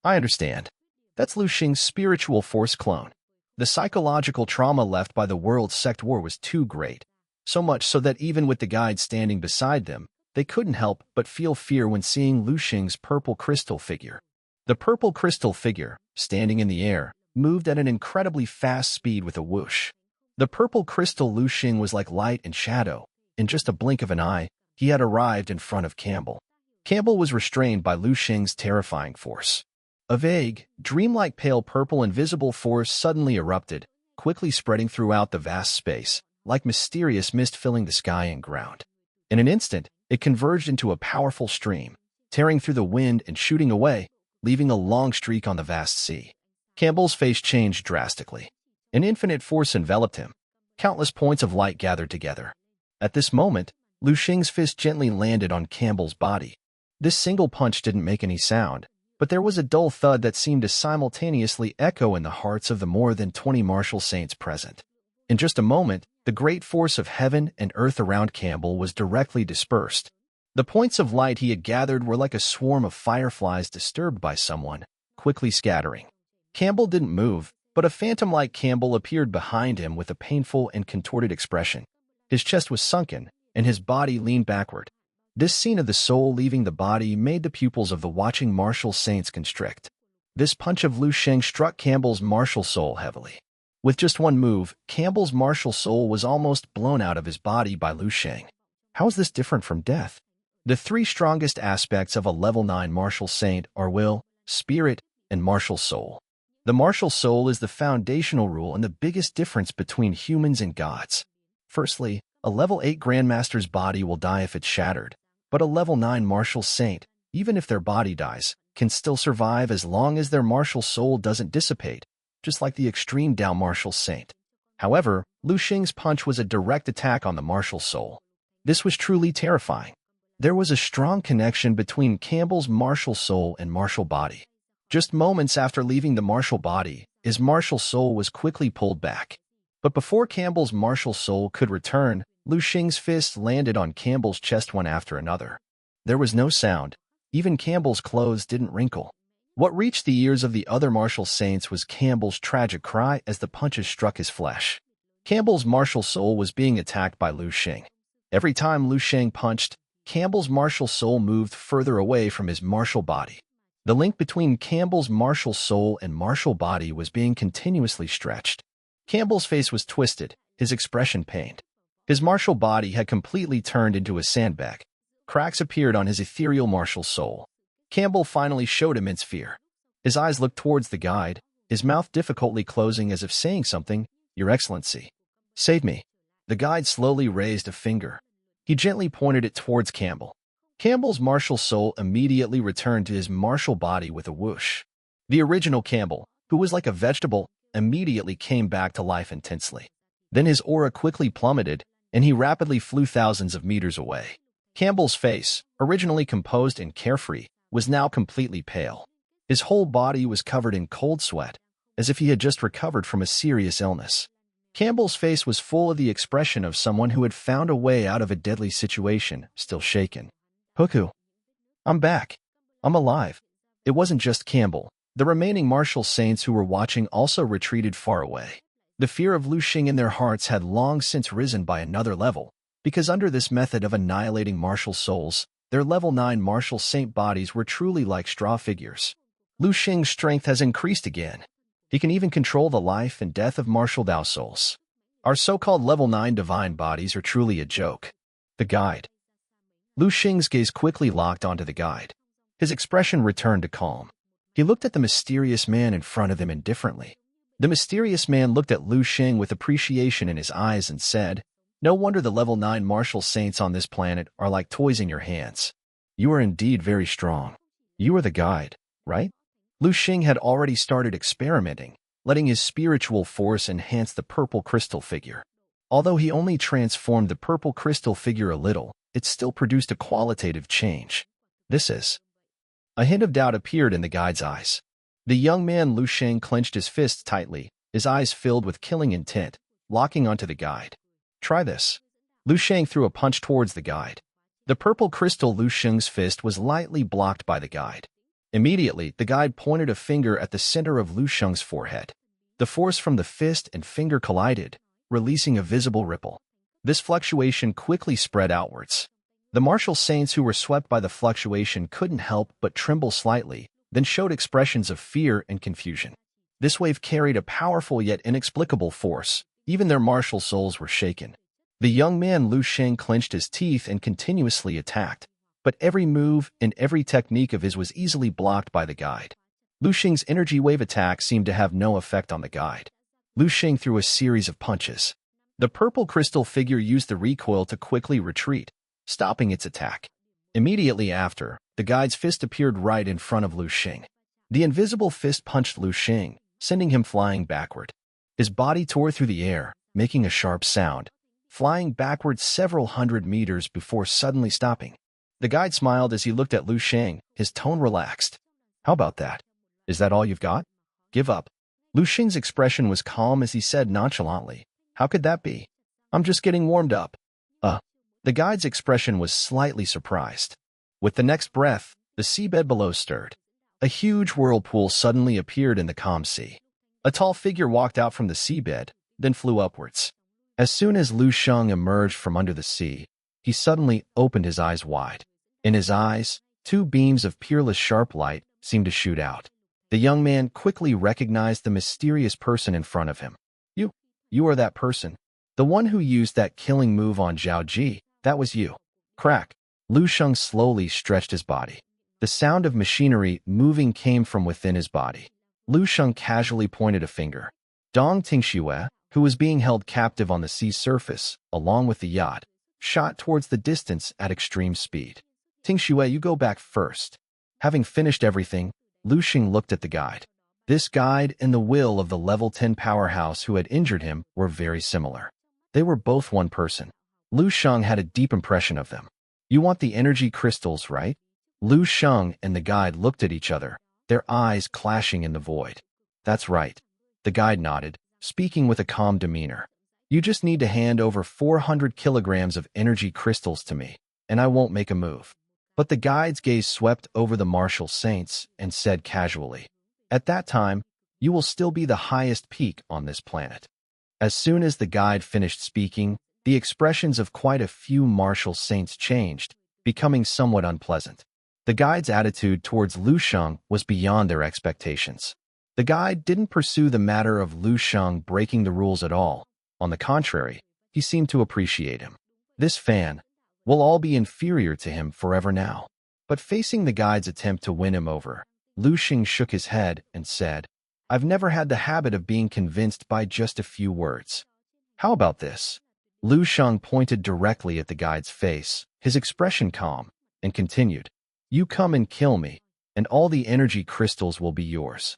I understand. That's Lu Xing's spiritual force clone. The psychological trauma left by the world's sect war was too great. So much so that even with the guide standing beside them, they couldn't help but feel fear when seeing Lu Xing's purple crystal figure. The purple crystal figure, standing in the air, moved at an incredibly fast speed with a whoosh. The purple crystal Lu Xing was like light and shadow. In just a blink of an eye, he had arrived in front of Campbell. Campbell was restrained by Lu Xing's terrifying force. A vague, dreamlike pale purple invisible force suddenly erupted, quickly spreading throughout the vast space, like mysterious mist filling the sky and ground. In an instant, it converged into a powerful stream, tearing through the wind and shooting away, leaving a long streak on the vast sea. Campbell's face changed drastically. An infinite force enveloped him. Countless points of light gathered together. At this moment, Lu Xing's fist gently landed on Campbell's body. This single punch didn't make any sound, but there was a dull thud that seemed to simultaneously echo in the hearts of the more than 20 martial saints present. In just a moment, the great force of heaven and earth around Campbell was directly dispersed. The points of light he had gathered were like a swarm of fireflies disturbed by someone, quickly scattering. Campbell didn't move, but a phantom like Campbell appeared behind him with a painful and contorted expression. His chest was sunken, and his body leaned backward. This scene of the soul leaving the body made the pupils of the watching martial saints constrict. This punch of Lu Xing struck Campbell's martial soul heavily. With just one move, Campbell's martial soul was almost blown out of his body by Lu Xing. How is this different from death? The three strongest aspects of a level 9 martial saint are will, spirit, and martial soul. The martial soul is the foundational rule and the biggest difference between humans and gods. Firstly, a level 8 grandmaster's body will die if it's shattered, but a level 9 martial saint, even if their body dies, can still survive as long as their martial soul doesn't dissipate, just like the extreme Dao martial saint. However, Lu Xing's punch was a direct attack on the martial soul. This was truly terrifying. There was a strong connection between Campbell's martial soul and martial body. Just moments after leaving the martial body, his martial soul was quickly pulled back. But before Campbell's martial soul could return, Lu Xing's fists landed on Campbell's chest one after another. There was no sound. Even Campbell's clothes didn't wrinkle. What reached the ears of the other martial saints was Campbell's tragic cry as the punches struck his flesh. Campbell's martial soul was being attacked by Lu Xing. Every time Lu Xing punched, Campbell's martial soul moved further away from his martial body. The link between Campbell's martial soul and martial body was being continuously stretched. Campbell's face was twisted, his expression pained. His martial body had completely turned into a sandbag. Cracks appeared on his ethereal martial soul. Campbell finally showed immense fear. His eyes looked towards the guide, his mouth difficultly closing as if saying something, "Your Excellency, save me." The guide slowly raised a finger. He gently pointed it towards Campbell. Campbell's martial soul immediately returned to his martial body with a whoosh. The original Campbell, who was like a vegetable, immediately came back to life intensely. Then his aura quickly plummeted, and he rapidly flew thousands of meters away. Campbell's face, originally composed and carefree, was now completely pale. His whole body was covered in cold sweat, as if he had just recovered from a serious illness. Campbell's face was full of the expression of someone who had found a way out of a deadly situation, still shaken. Huku. I'm back. I'm alive. It wasn't just Campbell. The remaining martial saints who were watching also retreated far away. The fear of Lu Xing in their hearts had long since risen by another level, because under this method of annihilating martial souls, their level 9 martial saint bodies were truly like straw figures. Lu Xing's strength has increased again. He can even control the life and death of martial Dao souls. Our so-called level 9 divine bodies are truly a joke. The guide. Lu Xing's gaze quickly locked onto the guide. His expression returned to calm. He looked at the mysterious man in front of him indifferently. The mysterious man looked at Lu Xing with appreciation in his eyes and said, "No wonder the level 9 martial saints on this planet are like toys in your hands. You are indeed very strong. You are the guide, right?" Lu Xing had already started experimenting, letting his spiritual force enhance the purple crystal figure. Although he only transformed the purple crystal figure a little, it still produced a qualitative change. This is. A hint of doubt appeared in the guide's eyes. The young man Lu Xing clenched his fists tightly, his eyes filled with killing intent, locking onto the guide. Try this. Lu Xing threw a punch towards the guide. The purple crystal Lu Xing's fist was lightly blocked by the guide. Immediately, the guide pointed a finger at the center of Lu Xing's forehead. The force from the fist and finger collided, releasing a visible ripple. This fluctuation quickly spread outwards. The martial saints who were swept by the fluctuation couldn't help but tremble slightly, then showed expressions of fear and confusion. This wave carried a powerful yet inexplicable force. Even their martial souls were shaken. The young man Lu Xing clenched his teeth and continuously attacked, but every move and every technique of his was easily blocked by the guide. Lu Xing's energy wave attack seemed to have no effect on the guide. Lu Xing threw a series of punches. The purple crystal figure used the recoil to quickly retreat, stopping its attack. Immediately after, the guide's fist appeared right in front of Lu Xing. The invisible fist punched Lu Xing, sending him flying backward. His body tore through the air, making a sharp sound, flying backward several hundred meters before suddenly stopping. The guide smiled as he looked at Lu Xing, his tone relaxed. How about that? Is that all you've got? Give up. Lu Xing's expression was calm as he said nonchalantly, "How could that be? I'm just getting warmed up." The guide's expression was slightly surprised. With the next breath, the seabed below stirred. A huge whirlpool suddenly appeared in the calm sea. A tall figure walked out from the seabed, then flew upwards. As soon as Lu Xing emerged from under the sea, he suddenly opened his eyes wide. In his eyes, 2 beams of peerless sharp light seemed to shoot out. The young man quickly recognized the mysterious person in front of him. You are that person. The one who used that killing move on Zhao Ji. That was you. Crack. Lu Xing slowly stretched his body. The sound of machinery moving came from within his body. Lu Xing casually pointed a finger. Dong Tingxue, who was being held captive on the sea surface, along with the yacht, shot towards the distance at extreme speed. Tingxue, you go back first. Having finished everything, Lu Xing looked at the guide. This guide and the will of the level 10 powerhouse who had injured him were very similar. They were both one person. Lu Xing had a deep impression of them. You want the energy crystals, right? Lu Xing and the guide looked at each other, their eyes clashing in the void. That's right. The guide nodded, speaking with a calm demeanor. You just need to hand over 400 kilograms of energy crystals to me, and I won't make a move. But the guide's gaze swept over the martial saints and said casually, at that time, you will still be the highest peak on this planet. As soon as the guide finished speaking, the expressions of quite a few martial saints changed, becoming somewhat unpleasant. The guide's attitude towards Lu Xing was beyond their expectations. The guide didn't pursue the matter of Lu Xing breaking the rules at all. On the contrary, he seemed to appreciate him. This fan will all be inferior to him forever now. But facing the guide's attempt to win him over, Lu Xing shook his head and said, I've never had the habit of being convinced by just a few words. How about this? Lu Xing pointed directly at the guide's face, his expression calm, and continued, You come and kill me, and all the energy crystals will be yours.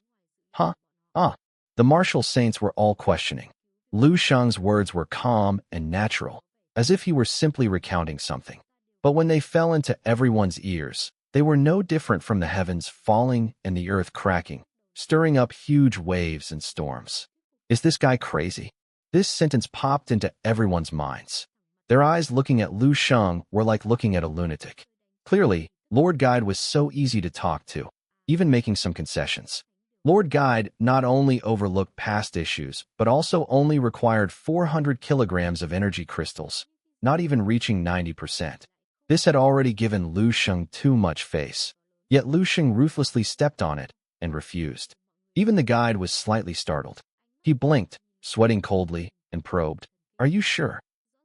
Huh? The martial saints were all questioning. Lu Xing's words were calm and natural, as if he were simply recounting something. But when they fell into everyone's ears, They were no different from the heavens falling and the earth cracking, stirring up huge waves and storms. Is this guy crazy? This sentence popped into everyone's minds. Their eyes looking at Lu Shang were like looking at a lunatic. Clearly, Lord Guide was so easy to talk to, even making some concessions. Lord Guide not only overlooked past issues, but also only required 400 kilograms of energy crystals, not even reaching 90%. This had already given Lu Shang too much face. Yet Lu Shang ruthlessly stepped on it and refused. Even the guide was slightly startled. He blinked, sweating coldly, and probed, "Are you sure?"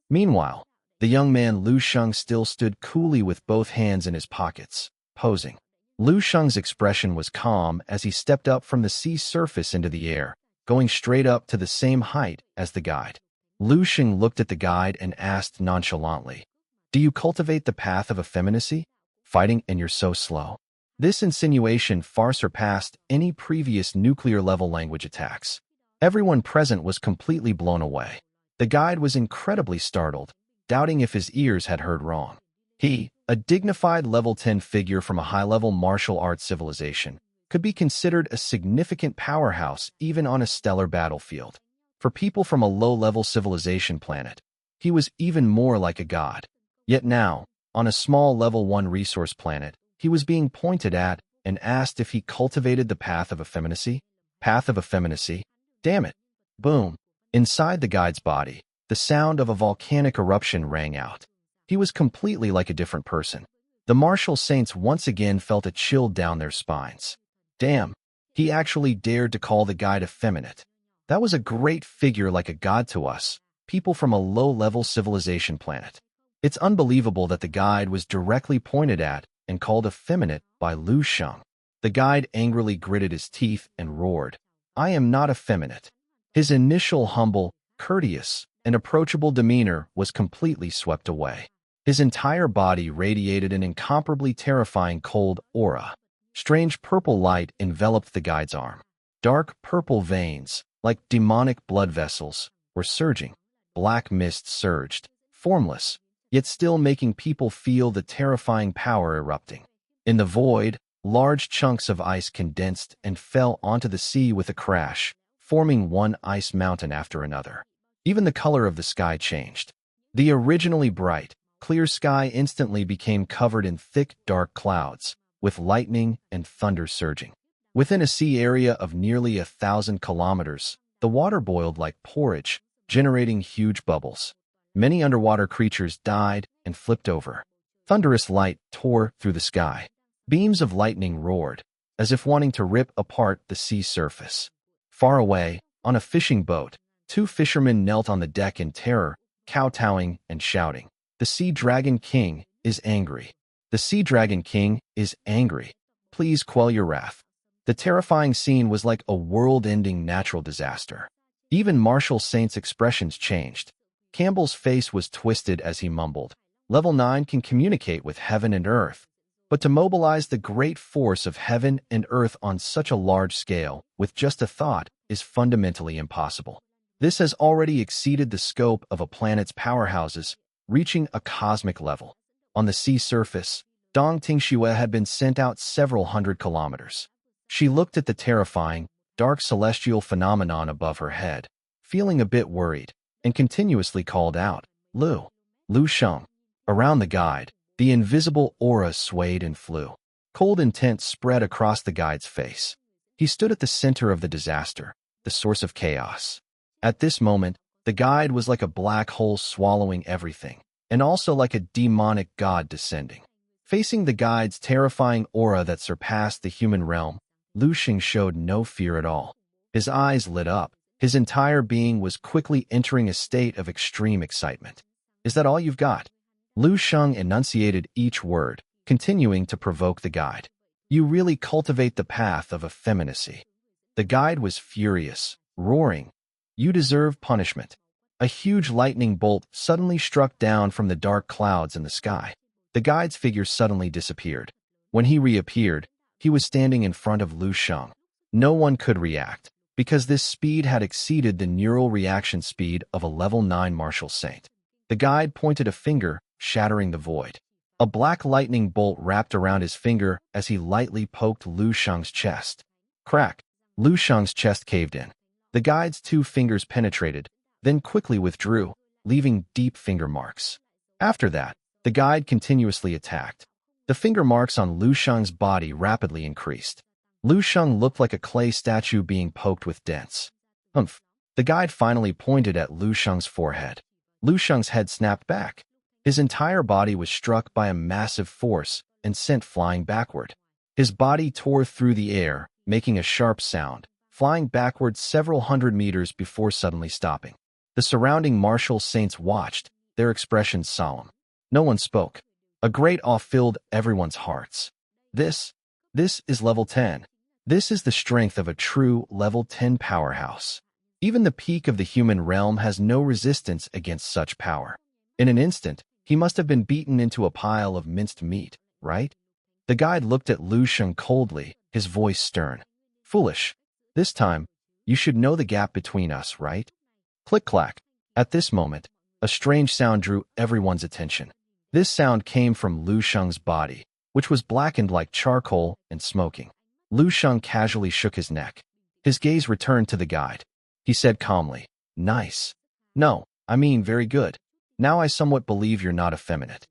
Meanwhile, the young man Lu Shang still stood coolly with both hands in his pockets, posing. Lu Shang's expression was calm as he stepped up from the sea surface into the air, going straight up to the same height as the guide. Lu Shang looked at the guide and asked nonchalantly, "Do you cultivate the path of effeminacy? Fighting and you're so slow." This insinuation far surpassed any previous nuclear-level language attacks. Everyone present was completely blown away. The guide was incredibly startled, doubting if his ears had heard wrong. He, a dignified level 10 figure from a high-level martial arts civilization, could be considered a significant powerhouse even on a stellar battlefield. For people from a low-level civilization planet, he was even more like a god. Yet now, on a small level 1 resource planet, he was being pointed at and asked if he cultivated the path of effeminacy. Path of effeminacy? Damn it. Boom. Inside the guide's body, the sound of a volcanic eruption rang out. He was completely like a different person. The martial saints once again felt a chill down their spines. Damn, he actually dared to call the guide effeminate. That was a great figure like a god to us, people from a low-level civilization planet. It's unbelievable that the guide was directly pointed at and called effeminate by Lu Shang. The guide angrily gritted his teeth and roared, "I am not effeminate." His initial humble, courteous, and approachable demeanor was completely swept away. His entire body radiated an incomparably terrifying cold aura. Strange purple light enveloped the guide's arm. Dark purple veins, like demonic blood vessels, were surging. Black mist surged, formless, yet still making people feel the terrifying power erupting. In the void, large chunks of ice condensed and fell onto the sea with a crash, forming one ice mountain after another. Even the color of the sky changed. The originally bright, clear sky instantly became covered in thick, dark clouds, with lightning and thunder surging. Within a sea area of nearly 1,000 kilometers, the water boiled like porridge, generating huge bubbles. Many underwater creatures died and flipped over. Thunderous light tore through the sky. Beams of lightning roared, as if wanting to rip apart the sea surface. Far away, on a fishing boat, 2 fishermen knelt on the deck in terror, kowtowing and shouting, "The Sea Dragon King is angry. The Sea Dragon King is angry. Please quell your wrath." The terrifying scene was like a world-ending natural disaster. Even Martial Saint's expressions changed. Campbell's face was twisted as he mumbled, "Level 9 can communicate with heaven and earth, but to mobilize the great force of heaven and earth on such a large scale with just a thought is fundamentally impossible. This has already exceeded the scope of a planet's powerhouses, reaching a cosmic level." On the sea surface, Dong Tingxue had been sent out several hundred kilometers. She looked at the terrifying, dark celestial phenomenon above her head, feeling a bit worried, and continuously called out, Lu Shang." Around the guide, the invisible aura swayed and flew. Cold intent spread across the guide's face. He stood at the center of the disaster, the source of chaos. At this moment, the guide was like a black hole swallowing everything, and also like a demonic god descending. Facing the guide's terrifying aura that surpassed the human realm, Lu Shang showed no fear at all. His eyes lit up. His entire being was quickly entering a state of extreme excitement. "Is that all you've got?" Lu Shang enunciated each word, continuing to provoke the guide. "You really cultivate the path of effeminacy." The guide was furious, roaring, "You deserve punishment." A huge lightning bolt suddenly struck down from the dark clouds in the sky. The guide's figure suddenly disappeared. When he reappeared, he was standing in front of Lu Shang. No one could react, because this speed had exceeded the neural reaction speed of a level 9 martial saint. The guide pointed a finger, shattering the void. A black lightning bolt wrapped around his finger as he lightly poked Lu Shang's chest. Crack! Lu Shang's chest caved in. The guide's 2 fingers penetrated, then quickly withdrew, leaving deep finger marks. After that, the guide continuously attacked. The finger marks on Lu Shang's body rapidly increased. Lu Shang looked like a clay statue being poked with dents. Humph! The guide finally pointed at Lu Shang's forehead. Lu Shang's head snapped back. His entire body was struck by a massive force and sent flying backward. His body tore through the air, making a sharp sound, flying backward several hundred meters before suddenly stopping. The surrounding martial saints watched, their expressions solemn. No one spoke. A great awe filled everyone's hearts. This is level 10. This is the strength of a true level 10 powerhouse. Even the peak of the human realm has no resistance against such power. In an instant, he must have been beaten into a pile of minced meat, right? The guide looked at Lu Shang coldly, his voice stern. Foolish. This time, you should know the gap between us, right? Click-clack. At this moment, a strange sound drew everyone's attention. This sound came from Lu Shang's body, which was blackened like charcoal and smoking. Lu Shang casually shook his neck. His gaze returned to the guide. He said calmly, "Nice. No, I mean very good. Now I somewhat believe you're not effeminate."